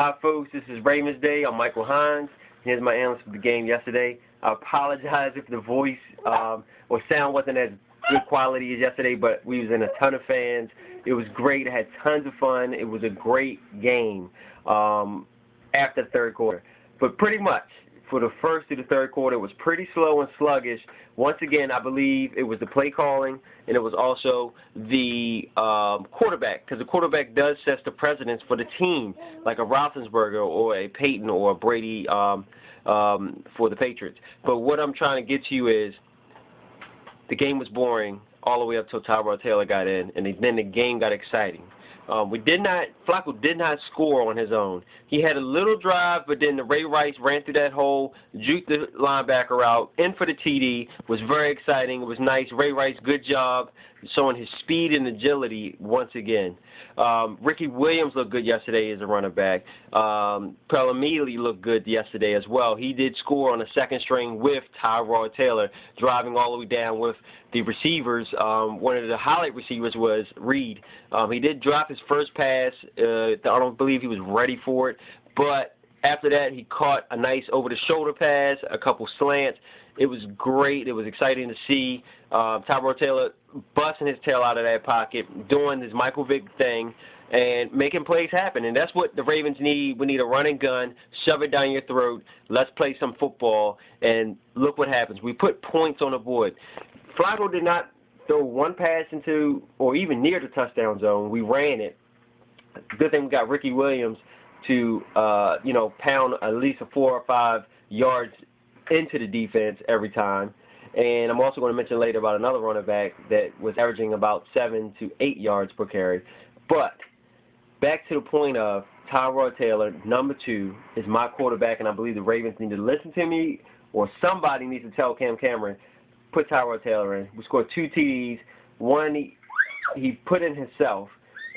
Hi, folks. This is Ravens Day. I'm Michael Hines. Here's my analysis for the game yesterday. I apologize if the voice or sound wasn't as good quality as yesterday, but we was in a ton of fans. It was great. I had tons of fun. It was a great game after the third quarter. But pretty much, for the first to the third quarter, it was pretty slow and sluggish. Once again, I believe it was the play calling, and it was also the quarterback, because the quarterback does set the precedence for the team, like a Roethlisberger or a Peyton or a Brady for the Patriots. But what I'm trying to get to you is the game was boring all the way up till Tyrod Taylor got in, and then the game got exciting. Flacco did not score on his own. He had a little drive, but then the Ray Rice ran through that hole, juked the linebacker out, in for the TD. Was very exciting. It was nice. Ray Rice, good job, showing his speed and agility once again. Ricky Williams looked good yesterday as a running back. Pelomili looked good yesterday as well. He did score on the second string with Tyrod Taylor, driving all the way down with the receivers. One of the highlight receivers was Reed. He did drop his first pass. I don't believe he was ready for it, but after that, he caught a nice over-the-shoulder pass, a couple slants. It was great. It was exciting to see Tyrod Taylor busting his tail out of that pocket, doing his Michael Vick thing, and making plays happen. And that's what the Ravens need. We need a running gun, shove it down your throat, let's play some football, and look what happens. We put points on the board. Flacco did not throw one pass into or even near the touchdown zone. We ran it. Good thing we got Ricky Williams to, pound at least a 4 or 5 yards into the defense every time. And I'm also going to mention later about another running back that was averaging about 7 to 8 yards per carry. But back to the point of Tyrod Taylor, number 2, is my quarterback, and I believe the Ravens need to listen to me, or somebody needs to tell Cam Cameron, put Tyrod Taylor in. We scored 2 TDs. One he put in himself,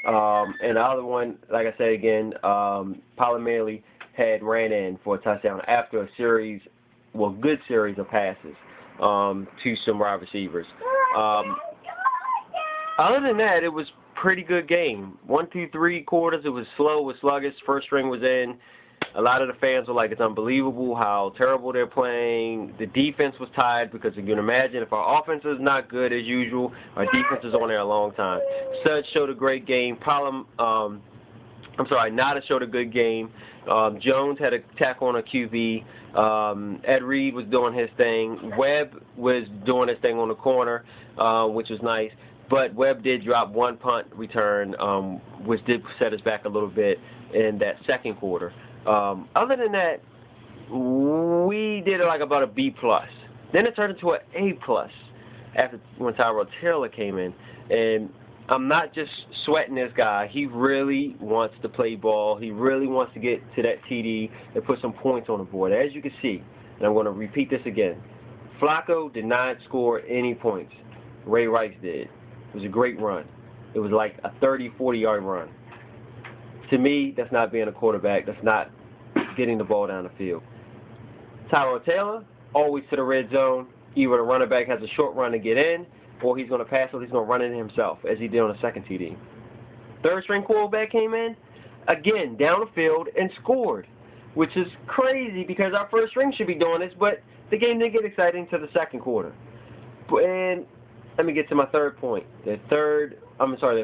and the other one, like I said again, Pelomili had ran in for a touchdown after a good series of passes to some wide receivers. Other than that, it was pretty good game. 1, 2, 3 quarters, it was slow, it was sluggish. First string was in. A lot of the fans were like, it's unbelievable how terrible they're playing. The defense was tired because you can imagine if our offense is not good as usual, our defense is on there a long time. Suggs showed a great game. Nada showed a good game. Jones had a tackle on a QB. Ed Reed was doing his thing. Webb was doing his thing on the corner, which was nice. But Webb did drop one punt return, which did set us back a little bit in that second quarter. Other than that, we did like about a B+. Then it turned into an A+ when Tyrod Taylor came in. And I'm not just sweating this guy. He really wants to play ball. He really wants to get to that TD and put some points on the board. As you can see, and I'm going to repeat this again, Flacco did not score any points. Ray Rice did. It was a great run. It was like a 30, 40-yard run. To me, that's not being a quarterback. That's not getting the ball down the field. Tyrod Taylor, always to the red zone. Either the running back has a short run to get in, or he's going to pass or he's going to run it himself, as he did on the second TD. Third string quarterback came in, again, down the field and scored, which is crazy because our first string should be doing this, but the game didn't get exciting to the second quarter. And let me get to my third point. The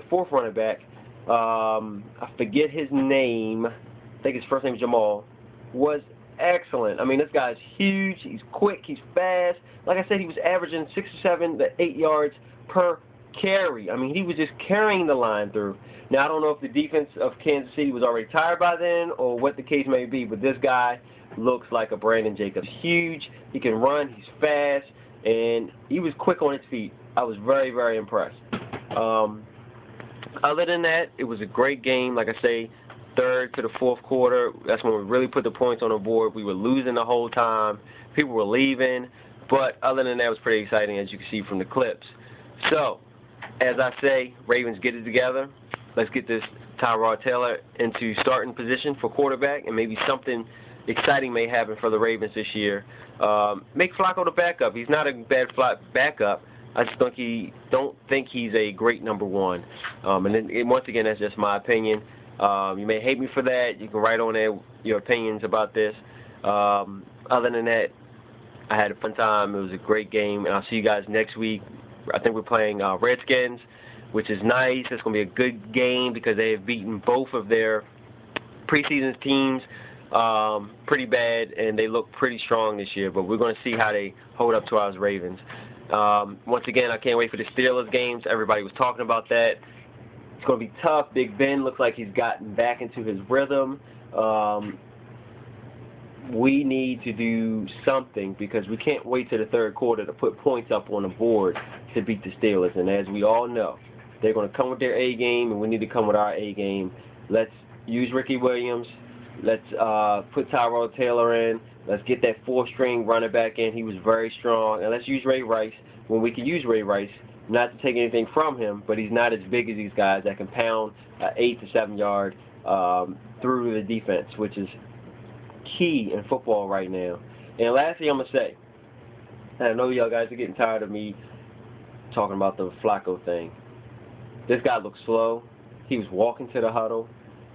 fourth running back, I forget his name, I think his first name is Jamal, was excellent. I mean, this guy's huge, he's quick, he's fast. Like I said, he was averaging 6 or 7 to 8 yards per carry. I mean, he was just carrying the line through. Now, I don't know if the defense of Kansas City was already tired by then or what the case may be, but this guy looks like a Brandon Jacobs. Huge, he can run, he's fast, and he was quick on his feet. I was very, very impressed. Other than that, it was a great game. Like I say, third to the fourth quarter, that's when we really put the points on the board. We were losing the whole time. People were leaving. But other than that, it was pretty exciting, as you can see from the clips. So, as I say, Ravens, get it together. Let's get this Tyrod Taylor into starting position for quarterback, and maybe something exciting may happen for the Ravens this year. Make Flacco the backup. He's not a bad backup. I just don't think he's a great number 1. And then, once again, that's just my opinion. You may hate me for that. You can write on there your opinions about this. Other than that, I had a fun time. It was a great game, and I'll see you guys next week. I think we're playing Redskins, which is nice. It's going to be a good game because they have beaten both of their preseason teams pretty bad, and they look pretty strong this year. But we're going to see how they hold up to our Ravens. Once again, I can't wait for the Steelers games. Everybody was talking about that. It's going to be tough. Big Ben looks like he's gotten back into his rhythm. We need to do something because we can't wait to the third quarter to put points up on the board to beat the Steelers. And as we all know, they're going to come with their A game, and we need to come with our A game. Let's use Ricky Williams. Let's put Tyrod Taylor in. Let's get that fourth-string running back in. He was very strong. And let's use Ray Rice when we can use Ray Rice. Not to take anything from him, but he's not as big as these guys that can pound 8 to 7 yard through the defense, which is key in football right now. And lastly, I'm going to say, and I know y'all guys are getting tired of me talking about the Flacco thing. This guy looked slow. He was walking to the huddle.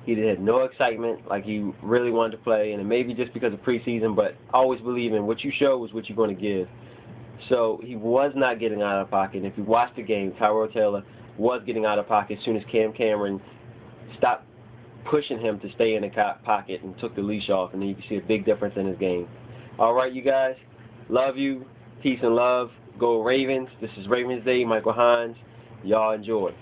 He had no excitement, like he really wanted to play, and it may be just because of preseason, but I always believe in what you show is what you're going to give. So he was not getting out of pocket. And if you watch the game, Tyrod Taylor was getting out of pocket as soon as Cam Cameron stopped pushing him to stay in the pocket and took the leash off, and then you can see a big difference in his game. All right, you guys. Love you. Peace and love. Go Ravens. This is Ravens Day. Michael Hines. Y'all enjoy.